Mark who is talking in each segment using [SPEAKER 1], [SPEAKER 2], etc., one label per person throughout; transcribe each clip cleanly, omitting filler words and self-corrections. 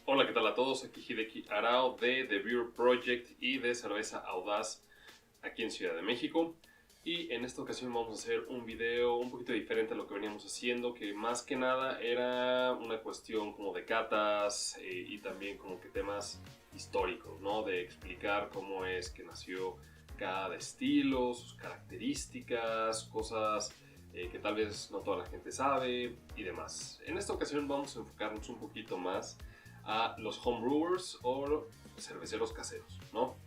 [SPEAKER 1] Hola, ¿qué tal a todos? Aquí Hideki Arao de The Beer Project y de Cerveza Audaz aquí en Ciudad de México. Y en esta ocasión vamos a hacer un video un poquito diferente a lo que veníamos haciendo, que más que nada era una cuestión como de catas y también como que temas históricos, ¿no? De explicar cómo es que nació cada estilo, sus características, cosas que tal vez no toda la gente sabe y demás. En esta ocasión vamos a enfocarnos un poquito más a los homebrewers o cerveceros caseros, ¿no?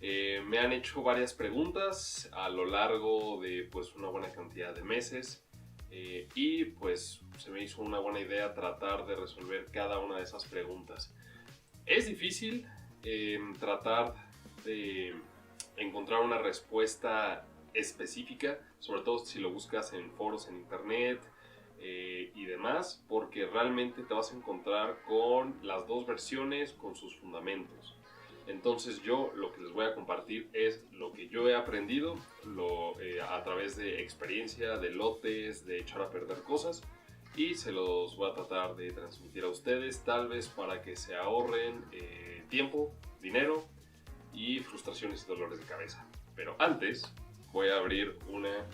[SPEAKER 1] Me han hecho varias preguntas a lo largo de pues una buena cantidad de meses y pues se me hizo una buena idea tratar de resolver cada una de esas preguntas. Es difícil tratar de encontrar una respuesta específica, sobre todo si lo buscas en foros en internet y demás, porque realmente te vas a encontrar con las dos versiones, con sus fundamentos. Entonces yo lo que les voy a compartir es lo que yo he aprendido a través de experiencia, de lotes, de echar a perder cosas, y se los voy a tratar de transmitir a ustedes, tal vez para que se ahorren tiempo, dinero y frustraciones y dolores de cabeza. Pero antes voy a abrir una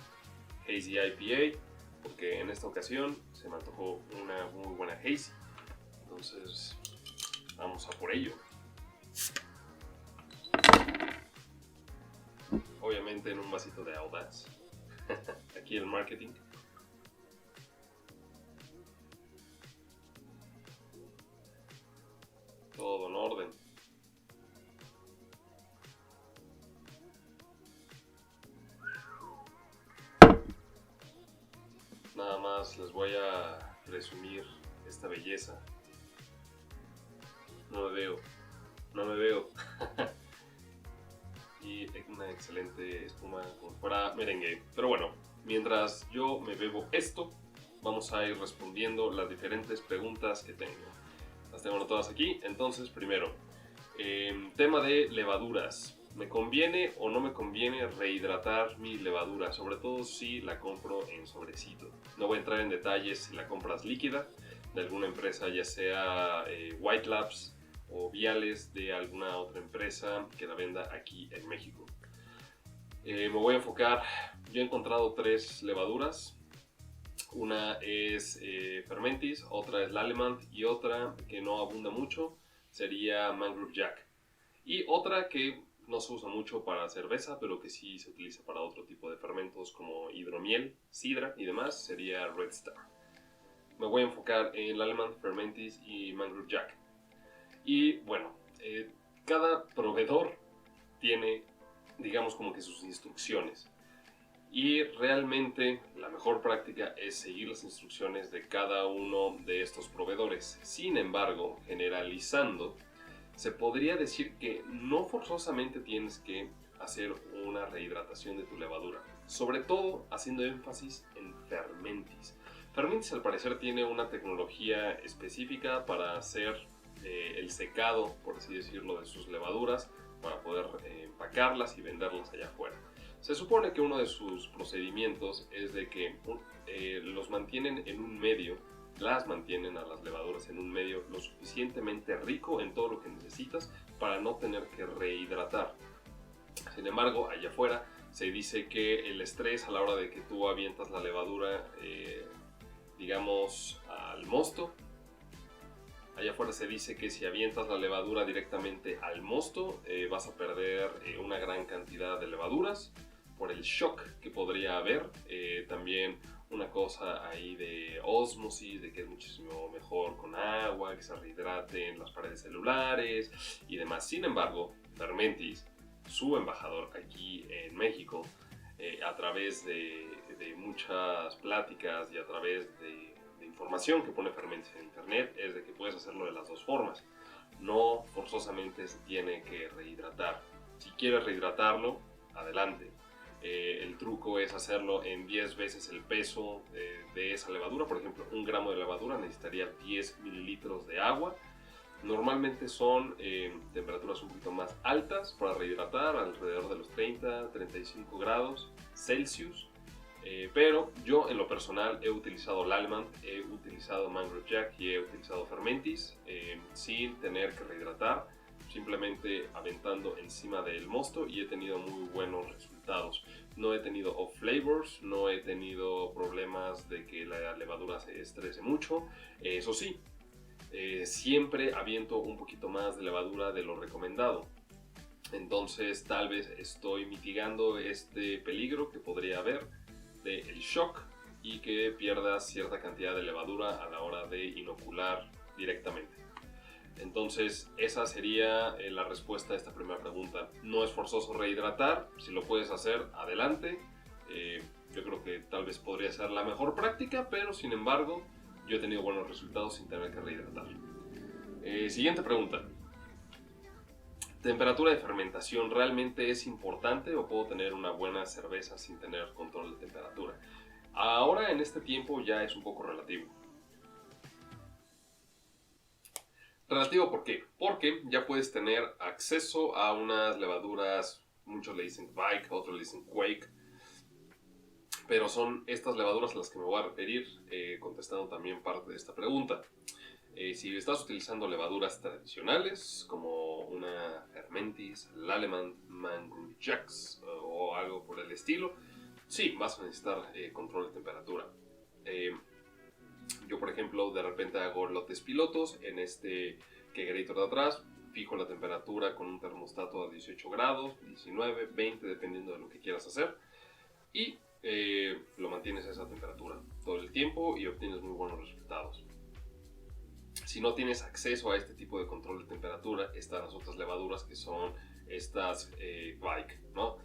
[SPEAKER 1] Hazy IPA, porque en esta ocasión se me antojó una muy buena Hazy. Entonces vamos a por ello. Obviamente en un vasito de Audaz. Aquí el marketing. Todo en orden. Nada más les voy a presumir esta belleza. No me veo. Y una excelente espuma como fuera merengue. Pero bueno, mientras yo me bebo esto, vamos a ir respondiendo las diferentes preguntas que tengo. Las tengo anotadas aquí. Entonces, primero, tema de levaduras. ¿Me conviene o no me conviene rehidratar mi levadura? Sobre todo si la compro en sobrecito. No voy a entrar en detalles si la compras líquida de alguna empresa, ya sea White Labs o Viales de alguna otra empresa que la venda aquí en México. Me voy a enfocar, yo he encontrado 3 levaduras. Una es Fermentis, otra es Lallemand y otra que no abunda mucho sería Mangrove Jack. Y otra que no se usa mucho para cerveza, pero que sí se utiliza para otro tipo de fermentos como hidromiel, sidra y demás, sería Red Star. Me voy a enfocar en Lallemand, Fermentis y Mangrove Jack. Y bueno, cada proveedor tiene, digamos, como que sus instrucciones. Y realmente la mejor práctica es seguir las instrucciones de cada uno de estos proveedores. Sin embargo, generalizando, se podría decir que no forzosamente tienes que hacer una rehidratación de tu levadura. Sobre todo haciendo énfasis en Fermentis. Fermentis al parecer tiene una tecnología específica para hacer el secado, por así decirlo, de sus levaduras para poder empacarlas y venderlas allá afuera. Se supone que uno de sus procedimientos es de que los mantienen en un medio, las mantienen a las levaduras en un medio lo suficientemente rico en todo lo que necesitas para no tener que rehidratar. Sin embargo, allá afuera se dice que el estrés a la hora de que tú avientas la levadura, digamos, al mosto, allá afuera se dice que si avientas la levadura directamente al mosto, vas a perder una gran cantidad de levaduras por el shock que podría haber. También una cosa ahí de ósmosis, de que es muchísimo mejor con agua, que se rehidraten las paredes celulares y demás. Sin embargo, Fermentis, su embajador aquí en México, a través de muchas pláticas y a través de información que pone Fermentis en internet, es de que puedes hacerlo de las dos formas. No forzosamente se tiene que rehidratar. Si quieres rehidratarlo, adelante. El truco es hacerlo en 10 veces el peso de esa levadura. Por ejemplo, 1 gramo de levadura necesitaría 10 mililitros de agua. Normalmente son temperaturas un poquito más altas para rehidratar, alrededor de los 30-35 grados Celsius. Pero yo en lo personal he utilizado Lallemand, he utilizado Mangrove Jack y he utilizado Fermentis sin tener que rehidratar, simplemente aventando encima del mosto, y he tenido muy buenos resultados. No he tenido off flavors, no he tenido problemas de que la levadura se estrese mucho. Eso sí, siempre aviento un poquito más de levadura de lo recomendado. Entonces tal vez estoy mitigando este peligro que podría haber del shock y que pierdas cierta cantidad de levadura a la hora de inocular directamente. Entonces esa sería la respuesta a esta primera pregunta. No es forzoso rehidratar, si lo puedes hacer, adelante. Yo creo que tal vez podría ser la mejor práctica, pero sin embargo yo he tenido buenos resultados sin tener que rehidratar. Siguiente pregunta. ¿Temperatura de fermentación realmente es importante o puedo tener una buena cerveza sin tener control de temperatura? Ahora en este tiempo ya es un poco relativo. ¿Relativo por qué? Porque ya puedes tener acceso a unas levaduras, muchos le dicen Bike, otros le dicen Quake, pero son estas levaduras a las que me voy a referir contestando también parte de esta pregunta. Si estás utilizando levaduras tradicionales como una Fermentis, Lallemand, Mangrove Jacks o algo por el estilo, sí, vas a necesitar control de temperatura. Yo, por ejemplo, de repente hago lotes pilotos en este kegerator de atrás, fijo la temperatura con un termostato a 18 grados, 19, 20, dependiendo de lo que quieras hacer, y lo mantienes a esa temperatura todo el tiempo y obtienes muy buenos resultados. Si no tienes acceso a este tipo de control de temperatura, están las otras levaduras que son estas Bike, ¿no?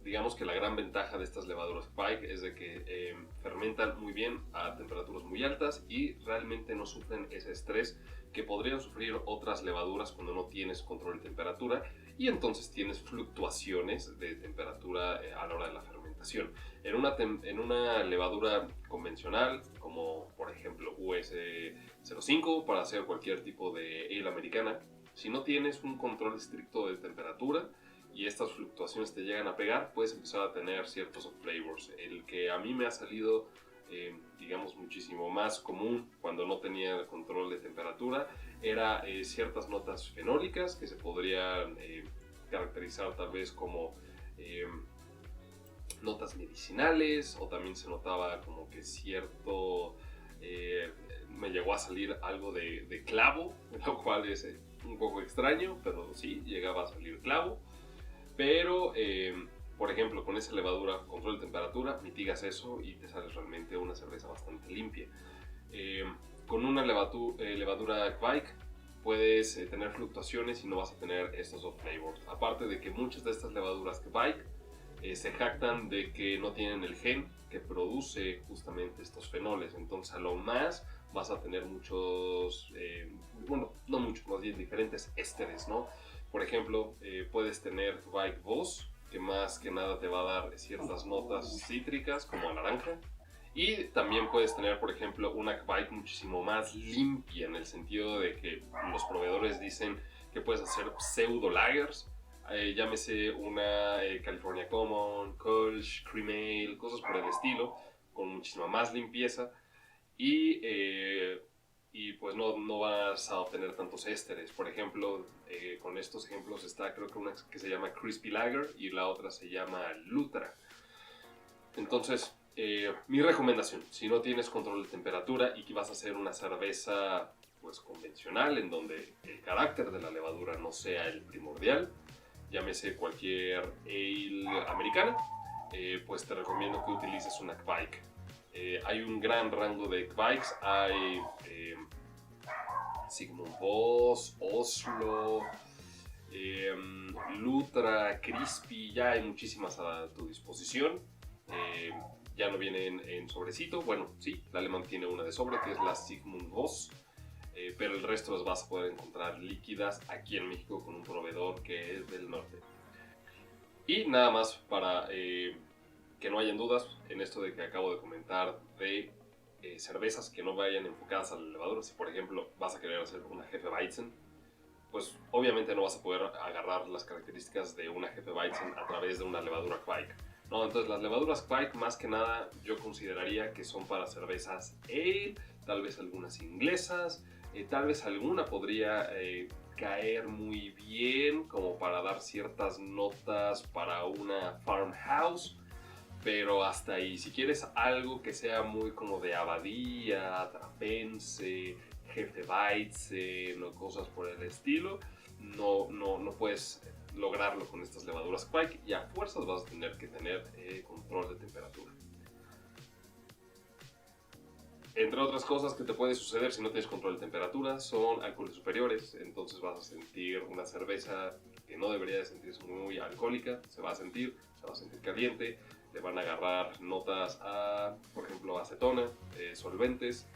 [SPEAKER 1] Digamos que la gran ventaja de estas levaduras Bike es de que fermentan muy bien a temperaturas muy altas y realmente no sufren ese estrés que podrían sufrir otras levaduras cuando no tienes control de temperatura, y entonces tienes fluctuaciones de temperatura a la hora de la fermentación. En una levadura convencional, como por ejemplo US05, para hacer cualquier tipo de ale americana, si no tienes un control estricto de temperatura y estas fluctuaciones te llegan a pegar, puedes empezar a tener ciertos flavors. El que a mí me ha salido, digamos, muchísimo más común cuando no tenía el control de temperatura era ciertas notas fenólicas que se podrían caracterizar tal vez como notas medicinales, o también se notaba como que cierto, me llegó a salir algo de clavo, lo cual es un poco extraño, pero sí, llegaba a salir clavo. Pero, por ejemplo, con esa levadura, control de temperatura, mitigas eso y te sale realmente una cerveza bastante limpia. Con una levadura Kveik puedes tener fluctuaciones y no vas a tener estos off flavors. Aparte de que muchas de estas levaduras Kveik se jactan de que no tienen el gen que produce justamente estos fenoles. Entonces, a lo más vas a tener muchos, bueno, no muchos, más bien diferentes ésteres, ¿no? Por ejemplo, puedes tener Kveik Boss, que más que nada te va a dar ciertas notas cítricas como a naranja. Y también puedes tener, por ejemplo, una Kveik muchísimo más limpia, en el sentido de que los proveedores dicen que puedes hacer pseudo lagers. Llámese una California Common, Kolsch, Cream Ale, cosas por el estilo, con muchísima más limpieza. Y pues no vas a obtener tantos ésteres. Por ejemplo, con estos ejemplos está, creo que una que se llama Crispy Lager y la otra se llama Lutra. Entonces, mi recomendación, si no tienes control de temperatura y que vas a hacer una cerveza pues convencional, en donde el carácter de la levadura no sea el primordial, llámese cualquier ale americana, pues te recomiendo que utilices una Kveik. Hay un gran rango de Kveiks, hay Sigmund Voss, Oslo, Lutra, Crispy, ya hay muchísimas a tu disposición. Ya no vienen en sobrecito, bueno, sí, la Alemán tiene una de sobre que es la Sigmund Voss, pero el resto las vas a poder encontrar líquidas aquí en México con un proveedor que es del norte. Y nada más para que no hayan dudas en esto de que acabo de comentar de cervezas que no vayan enfocadas a la levadura. Si por ejemplo vas a querer hacer una Hefeweizen, pues obviamente no vas a poder agarrar las características de una Hefeweizen a través de una levadura Kveik. ¿no? Entonces las levaduras Kveik más que nada yo consideraría que son para cervezas ale, tal vez algunas inglesas, tal vez alguna podría caer muy bien como para dar ciertas notas para una farmhouse, pero hasta ahí. Si quieres algo que sea muy como de abadía, trapense, hefeweizen o cosas por el estilo, no puedes lograrlo con estas levaduras Kveik y a fuerzas vas a tener que tener control de temperatura. Entre otras cosas que te puede suceder si no tienes control de temperatura son alcoholes superiores, entonces vas a sentir una cerveza que no debería de sentirse muy alcohólica, se va a sentir caliente, le van a agarrar notas a, por ejemplo, acetona, solventes.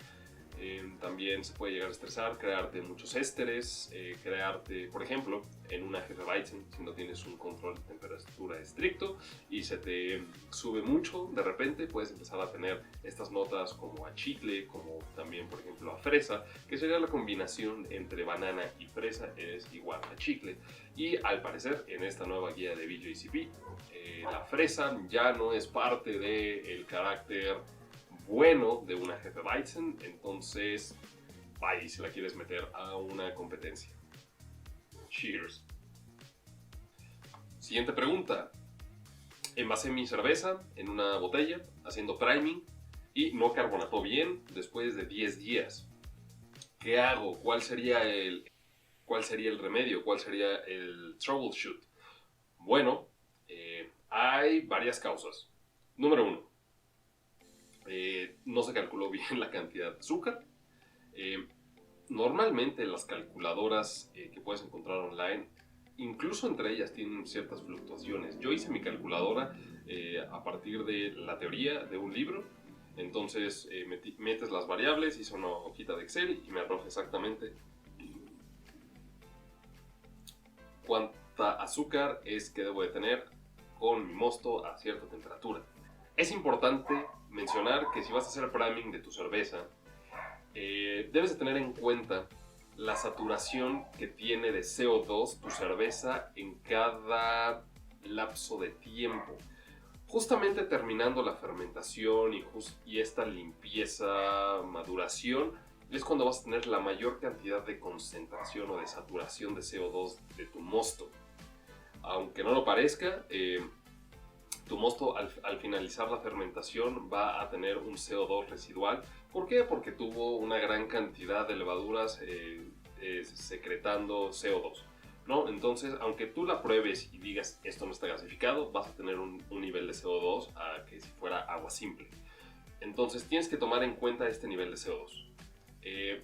[SPEAKER 1] También se puede llegar a estresar, crearte muchos ésteres, crearte, por ejemplo, en una Hefeweizen, si no tienes un control de temperatura estricto y se te sube mucho, de repente puedes empezar a tener estas notas como a chicle, como también, por ejemplo, a fresa, que sería la combinación entre banana y fresa, es igual a chicle. Y al parecer, en esta nueva guía de BJCP, la fresa ya no es parte del carácter bueno de una Hefeweizen, entonces ahí si la quieres meter a una competencia. Cheers. Siguiente pregunta. Envasé mi cerveza en una botella haciendo priming y no carbonató bien después de 10 días. ¿Qué hago? ¿Cuál sería el remedio? ¿Cuál sería el troubleshoot? Bueno, hay varias causas. Número 1. No se calculó bien la cantidad de azúcar. Normalmente las calculadoras que puedes encontrar online, incluso entre ellas tienen ciertas fluctuaciones. Yo hice mi calculadora a partir de la teoría de un libro. Entonces metes las variables, hice una hojita de Excel y me arroja exactamente cuánta azúcar es que debo de tener con mi mosto a cierta temperatura. Es importante mencionar que si vas a hacer priming de tu cerveza, debes de tener en cuenta la saturación que tiene de CO2 tu cerveza en cada lapso de tiempo. Justamente terminando la fermentación y esta limpieza, maduración, es cuando vas a tener la mayor cantidad de concentración o de saturación de CO2 de tu mosto. Aunque no lo parezca, tu mosto al finalizar la fermentación va a tener un CO2 residual. ¿Por qué? Porque tuvo una gran cantidad de levaduras secretando CO2, ¿no? Entonces, aunque tú la pruebes y digas esto no está gasificado, vas a tener un nivel de CO2 a que si fuera agua simple. Entonces tienes que tomar en cuenta este nivel de CO2.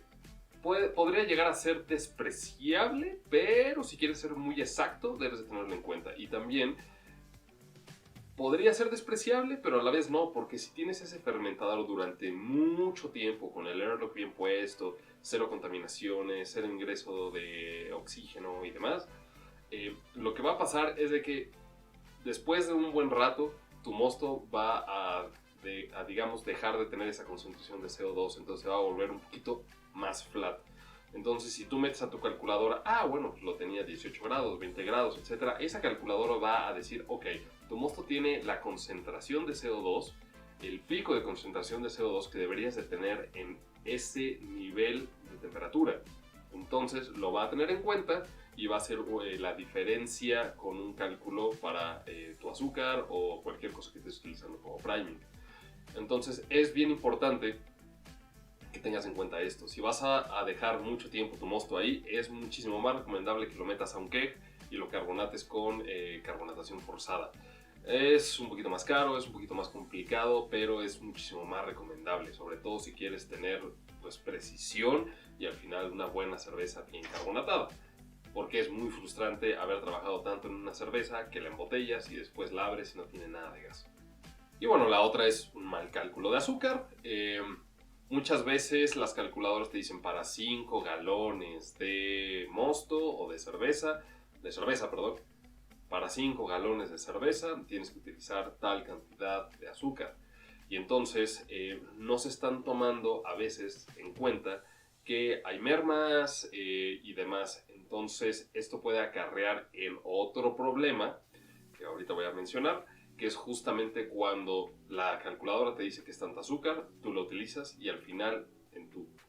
[SPEAKER 1] Podría llegar a ser despreciable, pero si quieres ser muy exacto, debes de tenerlo en cuenta. Y también podría ser despreciable, pero a la vez no, porque si tienes ese fermentador durante mucho tiempo, con el airlock bien puesto, cero contaminaciones, cero ingreso de oxígeno y demás, lo que va a pasar es de que después de un buen rato, tu mosto va a digamos, dejar de tener esa concentración de CO2, entonces se va a volver un poquito más flat. Entonces, si tú metes a tu calculadora, bueno, lo tenía 18 grados, 20 grados, etc., esa calculadora va a decir, ok, tu mosto tiene la concentración de CO2, el pico de concentración de CO2 que deberías de tener en ese nivel de temperatura. Entonces, lo va a tener en cuenta y va a hacer la diferencia con un cálculo para tu azúcar o cualquier cosa que estés utilizando como priming. Entonces, es bien importante que tengas en cuenta esto. Si vas a dejar mucho tiempo tu mosto ahí, es muchísimo más recomendable que lo metas a un keg y lo carbonates con carbonatación forzada. Es un poquito más caro, es un poquito más complicado, pero es muchísimo más recomendable, sobre todo si quieres tener pues precisión y al final una buena cerveza bien carbonatada. Porque es muy frustrante haber trabajado tanto en una cerveza que la embotellas y después la abres y no tiene nada de gas. Y bueno, la otra es un mal cálculo de azúcar. Muchas veces las calculadoras te dicen para 5 galones de mosto o de cerveza, para 5 galones de cerveza tienes que utilizar tal cantidad de azúcar. Y entonces no se están tomando a veces en cuenta que hay mermas y demás. Entonces esto puede acarrear en otro problema que ahorita voy a mencionar, que es justamente cuando la calculadora te dice que es tanta azúcar, tú lo utilizas y al final,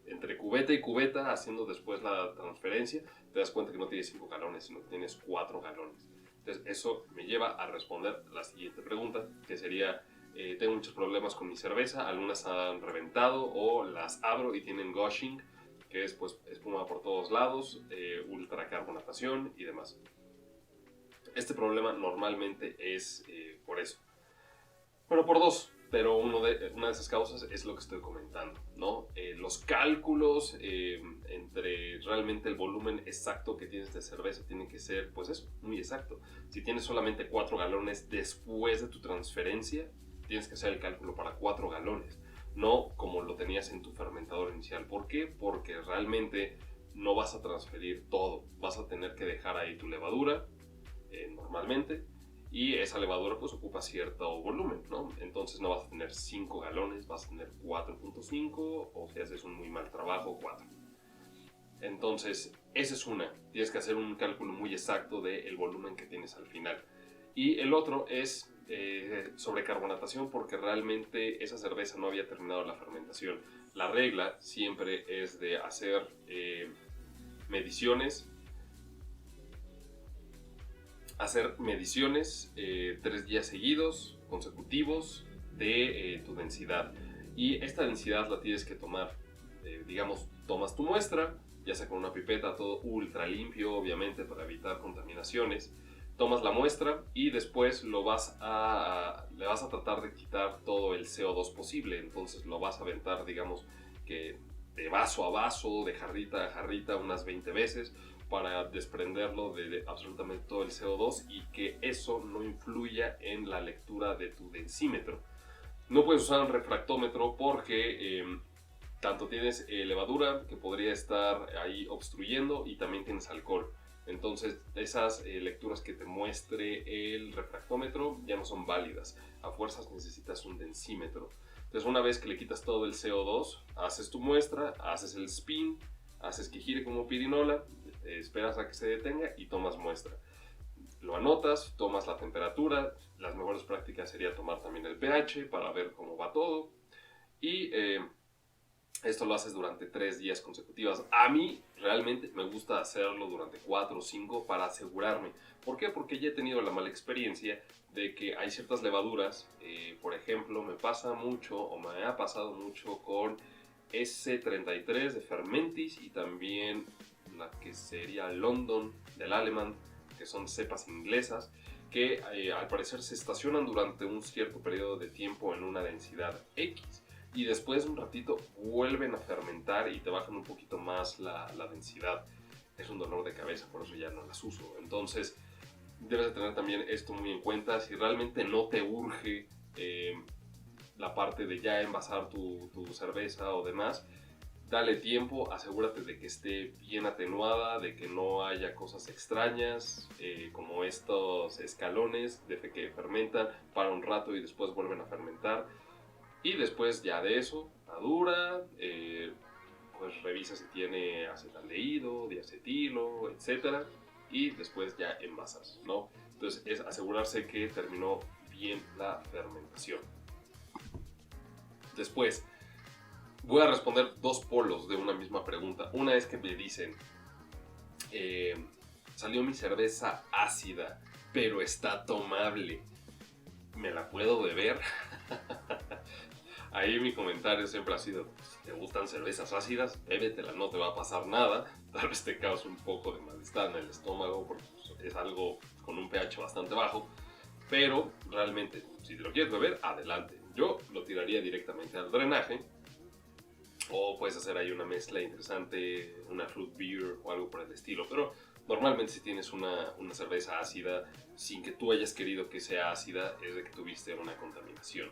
[SPEAKER 1] entre cubeta y cubeta, haciendo después la transferencia, te das cuenta que no tienes 5 galones, sino que tienes 4 galones. Entonces eso me lleva a responder la siguiente pregunta, que sería, tengo muchos problemas con mi cerveza, algunas han reventado o las abro y tienen gushing, que es pues espuma por todos lados, ultracarbonatación y demás. Este problema normalmente es por eso. Bueno, por dos, pero una de esas causas es lo que estoy comentando, ¿no? Los cálculos entre realmente el volumen exacto que tienes de cerveza tienen que ser, pues eso, muy exacto. Si tienes solamente 4 galones después de tu transferencia, tienes que hacer el cálculo para 4 galones, no como lo tenías en tu fermentador inicial. ¿Por qué? Porque realmente no vas a transferir todo, vas a tener que dejar ahí tu levadura, normalmente, y esa levadura pues ocupa cierto volumen, ¿no? Entonces no vas a tener 5 galones, vas a tener 4.5 o si haces un muy mal trabajo, 4. Entonces esa es una, tienes que hacer un cálculo muy exacto del volumen que tienes al final. Y el otro es sobre carbonatación, porque realmente esa cerveza no había terminado la fermentación. La regla siempre es de hacer mediciones 3 días seguidos, consecutivos, de tu densidad. Y esta densidad la tienes que tomar, digamos, tomas tu muestra, ya sea con una pipeta, todo ultra limpio, obviamente, para evitar contaminaciones. Tomas la muestra y después le vas a tratar de quitar todo el CO2 posible. Entonces lo vas a aventar, digamos, que de vaso a vaso, de jarrita a jarrita, unas 20 veces, para desprenderlo de absolutamente todo el CO2 y que eso no influya en la lectura de tu densímetro. No puedes usar un refractómetro porque tanto tienes levadura que podría estar ahí obstruyendo y también tienes alcohol. Entonces esas lecturas que te muestre el refractómetro ya no son válidas. A fuerzas necesitas un densímetro. Entonces una vez que le quitas todo el CO2, haces tu muestra, haces el spin, haces que gire como pirinola, esperas a que se detenga y tomas muestra. Lo anotas, tomas la temperatura, las mejores prácticas sería tomar también el pH para ver cómo va todo y esto lo haces durante 3 días consecutivos. A mí realmente me gusta hacerlo durante 4 o 5 para asegurarme. ¿Por qué? Porque ya he tenido la mala experiencia de que hay ciertas levaduras, por ejemplo, me pasa mucho o me ha pasado mucho con S33 de Fermentis y también la que sería London del alemán, que son cepas inglesas, que al parecer se estacionan durante un cierto periodo de tiempo en una densidad X y después de un ratito vuelven a fermentar y te bajan un poquito más la densidad. Es un dolor de cabeza, por eso ya no las uso. Entonces debes de tener también esto muy en cuenta. Si realmente no te urge la parte de ya envasar tu cerveza o demás, dale tiempo, asegúrate de que esté bien atenuada, de que no haya cosas extrañas, como estos escalones de que fermentan para un rato y después vuelven a fermentar. Y después ya de eso, madura, pues revisa si tiene acetaldehído, diacetilo, etc. Y después ya envasas, ¿no? Entonces es asegurarse que terminó bien la fermentación. Después, voy a responder 2 polos de una misma pregunta. Una es que me dicen, salió mi cerveza ácida, pero está tomable. ¿Me la puedo beber? Ahí mi comentario siempre ha sido, si te gustan cervezas ácidas, bébetela, no te va a pasar nada. Tal vez te cause un poco de malestar en el estómago porque es algo con un pH bastante bajo. Pero realmente, si te lo quieres beber, adelante. Yo lo tiraría directamente al drenaje. O puedes hacer ahí una mezcla interesante, una fruit beer o algo por el estilo. Pero normalmente si tienes una cerveza ácida, sin que tú hayas querido que sea ácida, es de que tuviste una contaminación.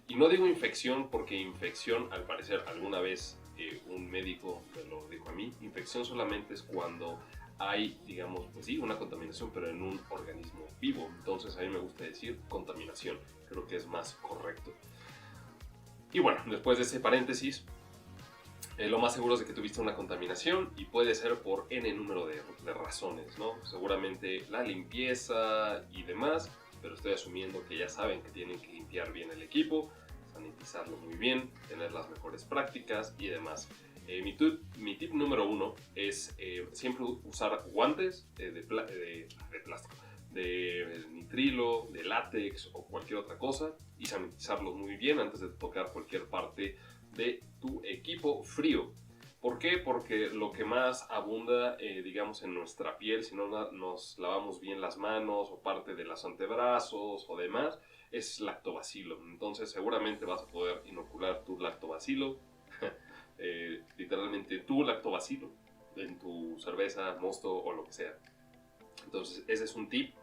[SPEAKER 1] Y no digo infección porque infección, al parecer, alguna vez un médico me lo dijo a mí. Infección solamente es cuando hay, digamos, pues sí, una contaminación, pero en un organismo vivo. Entonces a mí me gusta decir contaminación. Creo que es más correcto. Y bueno, después de ese paréntesis, lo más seguro es de que tuviste una contaminación y puede ser por N número de razones, ¿no? Seguramente la limpieza y demás, pero estoy asumiendo que ya saben que tienen que limpiar bien el equipo, sanitizarlo muy bien, tener las mejores prácticas y demás. Mi tip número 1 es siempre usar guantes de plástico, de nitrilo, de látex o cualquier otra cosa, y sanitizarlos muy bien antes de tocar cualquier parte de tu equipo frío. ¿Por qué? Porque lo que más abunda, digamos, en nuestra piel, si no nos lavamos bien las manos o parte de los antebrazos o demás, es lactobacilo. Entonces seguramente vas a poder inocular tu lactobacilo, literalmente tu lactobacilo, en tu cerveza, mosto o lo que sea. Entonces ese es un tip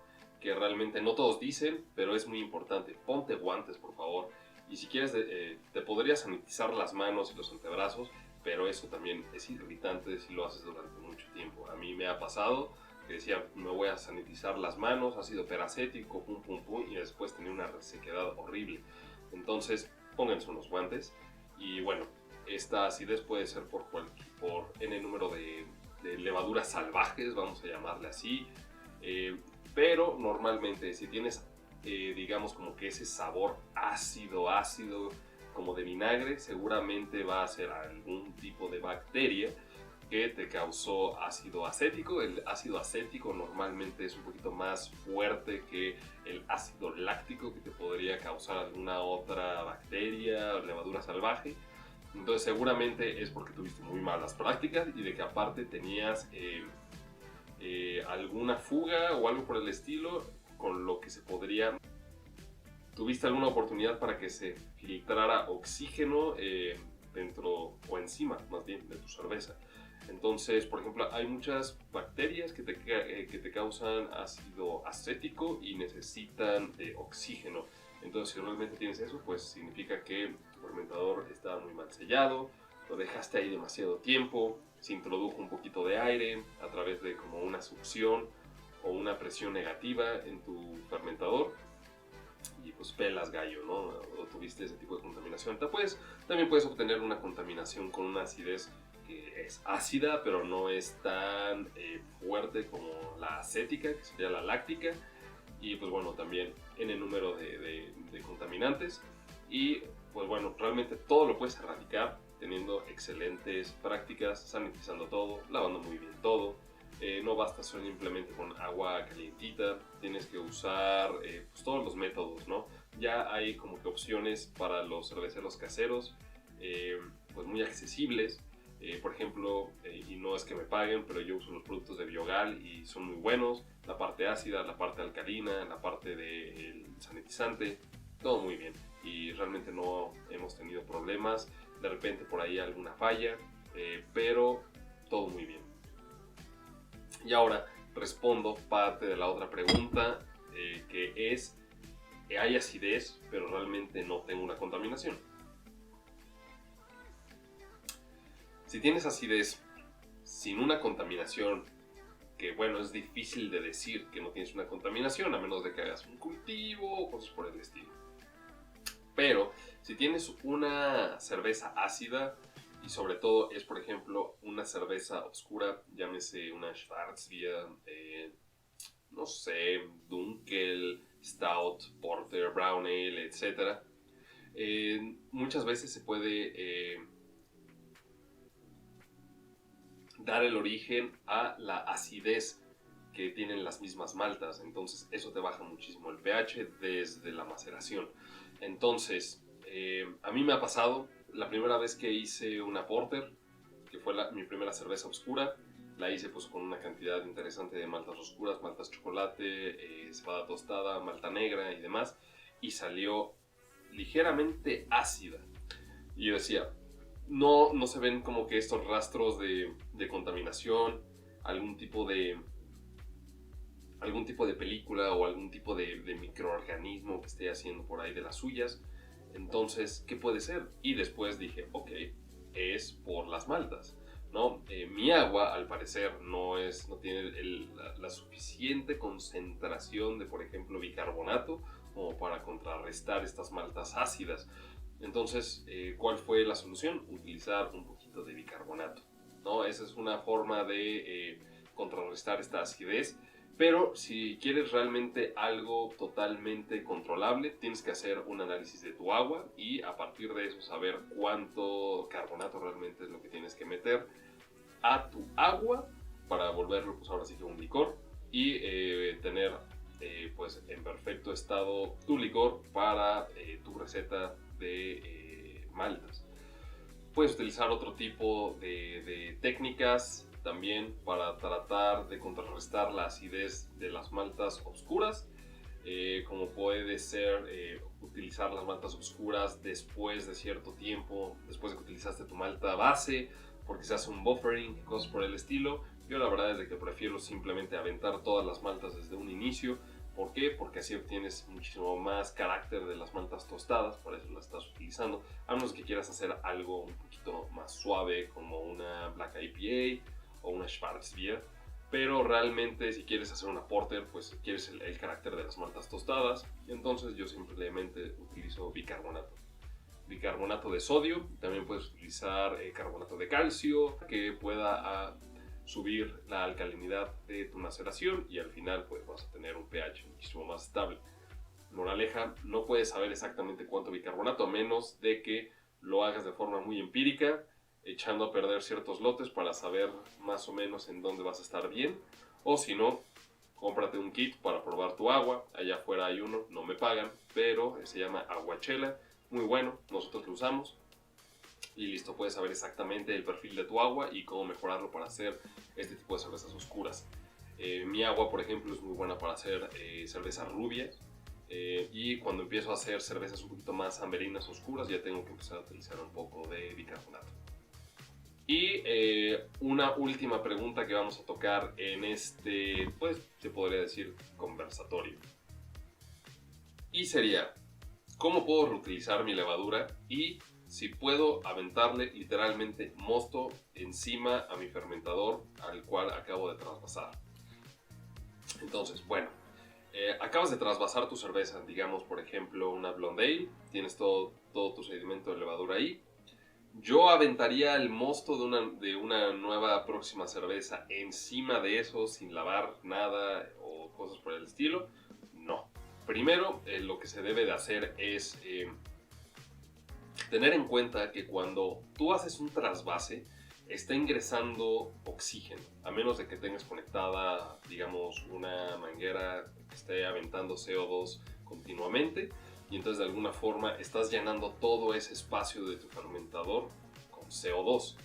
[SPEAKER 1] que realmente no todos dicen, pero es muy importante. Ponte guantes, por favor. Y si quieres, te podrías sanitizar las manos y los antebrazos, pero eso también es irritante si lo haces durante mucho tiempo. A mí me ha pasado que decía, me voy a sanitizar las manos, ácido peracético, pum pum pum, y después tenía una resequedad horrible. Entonces, pónganse unos guantes. Y bueno, esta acidez puede ser por n número de levaduras salvajes, vamos a llamarle así. Pero normalmente si tienes, digamos, como que ese sabor ácido, como de vinagre, seguramente va a ser algún tipo de bacteria que te causó ácido acético. El ácido acético normalmente es un poquito más fuerte que el ácido láctico, que te podría causar alguna otra bacteria o levadura salvaje. Entonces seguramente es porque tuviste muy malas prácticas y de que aparte tenías alguna fuga o algo por el estilo, con lo que se podría... ¿Tuviste alguna oportunidad para que se filtrara oxígeno dentro o encima, más bien, de tu cerveza? Entonces, por ejemplo, hay muchas bacterias que te causan ácido acético y necesitan de oxígeno. Entonces, si realmente tienes eso, pues significa que tu fermentador está muy mal sellado, lo dejaste ahí demasiado tiempo, se introdujo un poquito de aire a través de como una succión o una presión negativa en tu fermentador, y pues pelas gallo, ¿no? O tuviste ese tipo de contaminación. También puedes obtener una contaminación con una acidez que es ácida, pero no es tan fuerte como la acética, que sería la láctica. Y pues bueno, también en el número de contaminantes. Y pues bueno, realmente todo lo puedes erradicar teniendo excelentes prácticas, sanitizando todo, lavando muy bien todo. No basta simplemente con agua calientita, tienes que usar pues todos los métodos, ¿no? Ya hay como que opciones para los cerveceros caseros, pues muy accesibles. Por ejemplo, y no es que me paguen, pero yo uso los productos de Biogal y son muy buenos. La parte ácida, la parte alcalina, la parte del sanitizante, todo muy bien. Y realmente no hemos tenido problemas. De repente por ahí alguna falla, pero todo muy bien. Y ahora respondo parte de la otra pregunta, que es, hay acidez, pero realmente no tengo una contaminación. Si tienes acidez sin una contaminación, que bueno, es difícil de decir que no tienes una contaminación, a menos de que hagas un cultivo o cosas por el estilo. Pero si tienes una cerveza ácida, y sobre todo es, por ejemplo, una cerveza oscura, llámese una Schwarzbier, no sé, Dunkel, Stout, Porter, Brown Ale, etc. Muchas veces se puede dar el origen a la acidez que tienen las mismas maltas. Entonces eso te baja muchísimo el pH desde la maceración. Entonces, a mí me ha pasado, la primera vez que hice una Porter, que fue mi primera cerveza oscura, la hice pues con una cantidad interesante de maltas oscuras, maltas chocolate, cebada tostada, malta negra y demás, y salió ligeramente ácida. Y yo decía, no se ven como que estos rastros de contaminación, algún tipo de película o algún tipo de microorganismo que esté haciendo por ahí de las suyas. Entonces, ¿qué puede ser? Y después dije, ok, es por las maltas, ¿no? Mi agua, al parecer, no tiene la suficiente concentración de, por ejemplo, bicarbonato como para contrarrestar estas maltas ácidas. Entonces, ¿cuál fue la solución? Utilizar un poquito de bicarbonato, ¿no? Esa es una forma de contrarrestar esta acidez. Pero si quieres realmente algo totalmente controlable, tienes que hacer un análisis de tu agua y a partir de eso saber cuánto carbonato realmente es lo que tienes que meter a tu agua para volverlo pues ahora sí que un licor y tener pues en perfecto estado tu licor para tu receta de maltas. Puedes utilizar otro tipo de técnicas también para tratar de contrarrestar la acidez de las maltas oscuras, como puede ser utilizar las maltas oscuras después de cierto tiempo, después de que utilizaste tu malta base, porque se hace un buffering, cosas por el estilo. Yo la verdad es de que prefiero simplemente aventar todas las maltas desde un inicio. ¿Por qué? Porque así obtienes muchísimo más carácter de las maltas tostadas, por eso las estás utilizando, a menos que quieras hacer algo un poquito más suave como una Black IPA o una Schwarzbier. Pero realmente si quieres hacer una porter, pues quieres el carácter de las maltas tostadas, entonces yo simplemente utilizo bicarbonato. Bicarbonato de sodio, también puedes utilizar carbonato de calcio que pueda subir la alcalinidad de tu maceración y al final pues vas a tener un pH muchísimo más estable. Moraleja, no puedes saber exactamente cuánto bicarbonato a menos de que lo hagas de forma muy empírica, echando a perder ciertos lotes para saber más o menos en dónde vas a estar bien, o si no, cómprate un kit para probar tu agua. Allá afuera hay uno, no me pagan, pero se llama Aguachela, muy bueno, nosotros lo usamos y listo, puedes saber exactamente el perfil de tu agua y cómo mejorarlo para hacer este tipo de cervezas oscuras. Mi agua, por ejemplo, es muy buena para hacer cervezas rubias. Y cuando empiezo a hacer cervezas un poquito más amberinas oscuras, ya tengo que empezar a utilizar un poco de bicarbonato. Y una última pregunta que vamos a tocar en este, pues se podría decir, conversatorio. Y sería, ¿cómo puedo reutilizar mi levadura? Y si puedo aventarle literalmente mosto encima a mi fermentador al cual acabo de trasvasar. Entonces, bueno, acabas de trasvasar tu cerveza, digamos por ejemplo una Blonde Ale, tienes todo tu sedimento de levadura ahí. Yo aventaría el mosto de una nueva próxima cerveza encima de eso sin lavar nada o cosas por el estilo. No. Primero, lo que se debe de hacer es tener en cuenta que cuando tú haces un trasvase, está ingresando oxígeno, a menos de que tengas conectada, digamos, una manguera que esté aventando CO2 continuamente, y entonces de alguna forma estás llenando todo ese espacio de tu fermentador con CO2.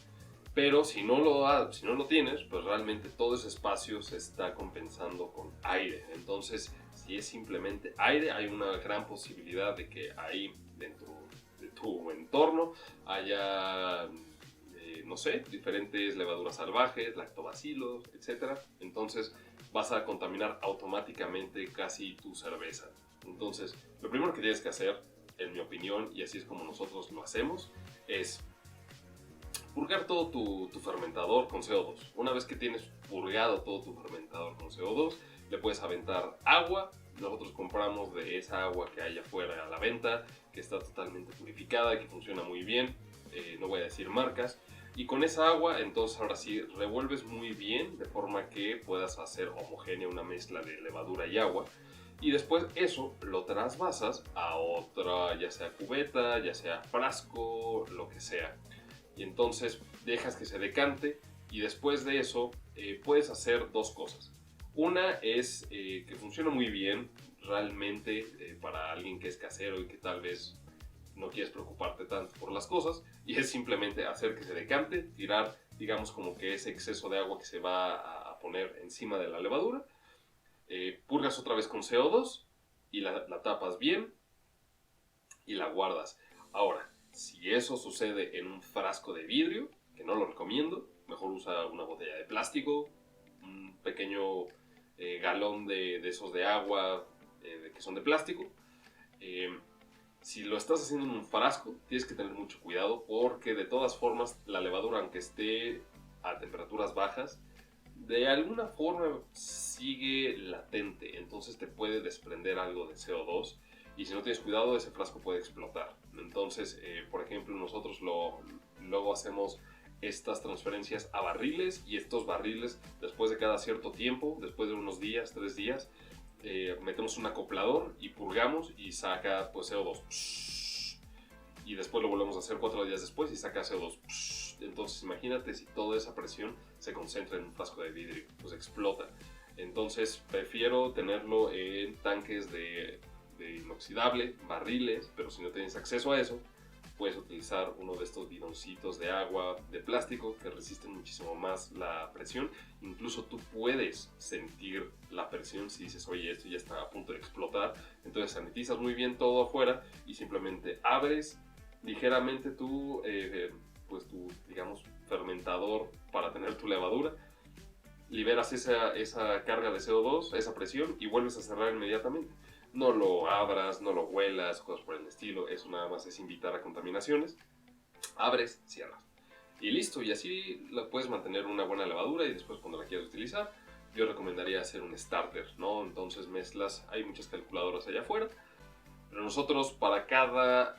[SPEAKER 1] Pero si no lo tienes, pues realmente todo ese espacio se está compensando con aire. Entonces, si es simplemente aire, hay una gran posibilidad de que ahí dentro de tu entorno haya no sé, diferentes levaduras salvajes, lactobacilos, etc. Entonces vas a contaminar automáticamente casi tu cerveza. Entonces, lo primero que tienes que hacer, en mi opinión, y así es como nosotros lo hacemos, es purgar todo tu fermentador con CO2. Una vez que tienes purgado todo tu fermentador con CO2, le puedes aventar agua. Nosotros compramos de esa agua que hay afuera a la venta, que está totalmente purificada, que funciona muy bien. No voy a decir marcas. Y con esa agua, entonces ahora sí, revuelves muy bien de forma que puedas hacer homogénea una mezcla de levadura y agua. Y después eso lo trasvasas a otra, ya sea cubeta, ya sea frasco, lo que sea. Y entonces dejas que se decante y después de eso puedes hacer dos cosas. Una es que funciona muy bien realmente para alguien que es casero y que tal vez no quieres preocuparte tanto por las cosas, y es simplemente hacer que se decante, tirar, digamos, como que ese exceso de agua que se va a poner encima de la levadura, purgas otra vez con CO2 y la tapas bien y la guardas. Ahora, si eso sucede en un frasco de vidrio, que no lo recomiendo, mejor usa una botella de plástico, un pequeño galón de esos de agua que son de plástico. Si lo estás haciendo en un frasco, tienes que tener mucho cuidado porque de todas formas la levadura, aunque esté a temperaturas bajas, de alguna forma sigue latente, entonces te puede desprender algo de CO2 y si no tienes cuidado ese frasco puede explotar. Entonces, por ejemplo, nosotros luego hacemos estas transferencias a barriles, y estos barriles, después de cada cierto tiempo, después de unos días, 3 días, metemos un acoplador y purgamos y saca pues CO2. Y después lo volvemos a hacer 4 días después y saca CO2. Entonces imagínate si toda esa presión se concentra en un frasco de vidrio, pues explota. Entonces prefiero tenerlo en tanques de inoxidable, barriles, pero si no tienes acceso a eso, puedes utilizar uno de estos bidoncitos de agua de plástico que resisten muchísimo más la presión. Incluso tú puedes sentir la presión si dices, oye, esto ya está a punto de explotar. Entonces sanitizas muy bien todo afuera y simplemente abres ligeramente pues tu, digamos, fermentador para tener tu levadura. Liberas esa carga de CO2, esa presión, y vuelves a cerrar inmediatamente. No lo abras, no lo huelas, cosas por el estilo. Eso nada más es invitar a contaminaciones. Abres, cierras. Y listo. Y así la puedes mantener una buena levadura, y después cuando la quieras utilizar, yo recomendaría hacer un starter, ¿no? Entonces mezclas, hay muchas calculadoras allá afuera, pero nosotros para cada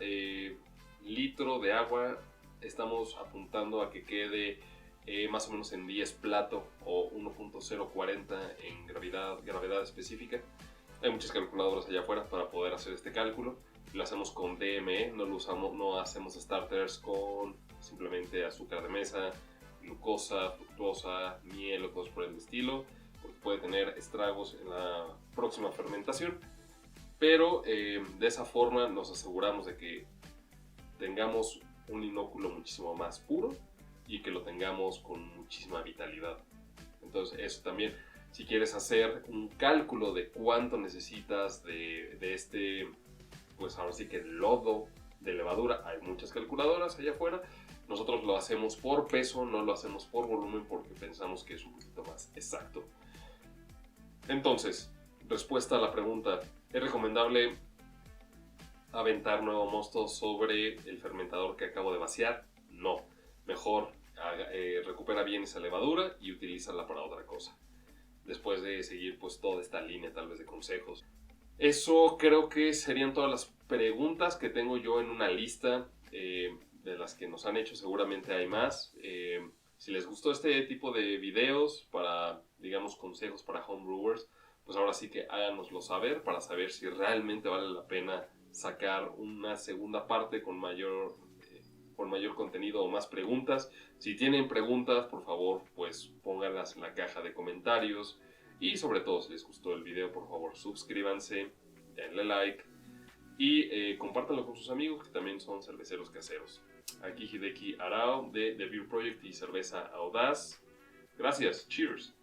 [SPEAKER 1] litro de agua estamos apuntando a que quede más o menos en 10 plato o 1.040 en gravedad específica. Hay muchas calculadoras allá afuera para poder hacer este cálculo. Lo hacemos con DME, no hacemos starters con simplemente azúcar de mesa, glucosa, fructosa, miel o cosas por el estilo, porque puede tener estragos en la próxima fermentación. Pero de esa forma nos aseguramos de que tengamos un inóculo muchísimo más puro y que lo tengamos con muchísima vitalidad. Entonces eso también, si quieres hacer un cálculo de cuánto necesitas de este, pues ahora sí que lodo de levadura, hay muchas calculadoras allá afuera. Nosotros lo hacemos por peso, no lo hacemos por volumen, porque pensamos que es un poquito más exacto. Entonces, respuesta a la pregunta, ¿es recomendable aventar nuevo mosto sobre el fermentador que acabo de vaciar? No. Mejor recupera bien esa levadura y utilízala para otra cosa. Después de seguir pues toda esta línea tal vez de consejos. Eso creo que serían todas las preguntas que tengo yo en una lista de las que nos han hecho. Seguramente hay más. Si les gustó este tipo de videos para, digamos, consejos para homebrewers, pues ahora sí que háganoslo saber para saber si realmente vale la pena sacar una segunda parte con mayor contenido o más preguntas. Si tienen preguntas, por favor, pues pónganlas en la caja de comentarios. Y sobre todo, si les gustó el video, por favor, suscríbanse, denle like y compártanlo con sus amigos que también son cerveceros caseros. Aquí Hideki Arao de The Beer Project y Cerveza Audaz. Gracias, cheers.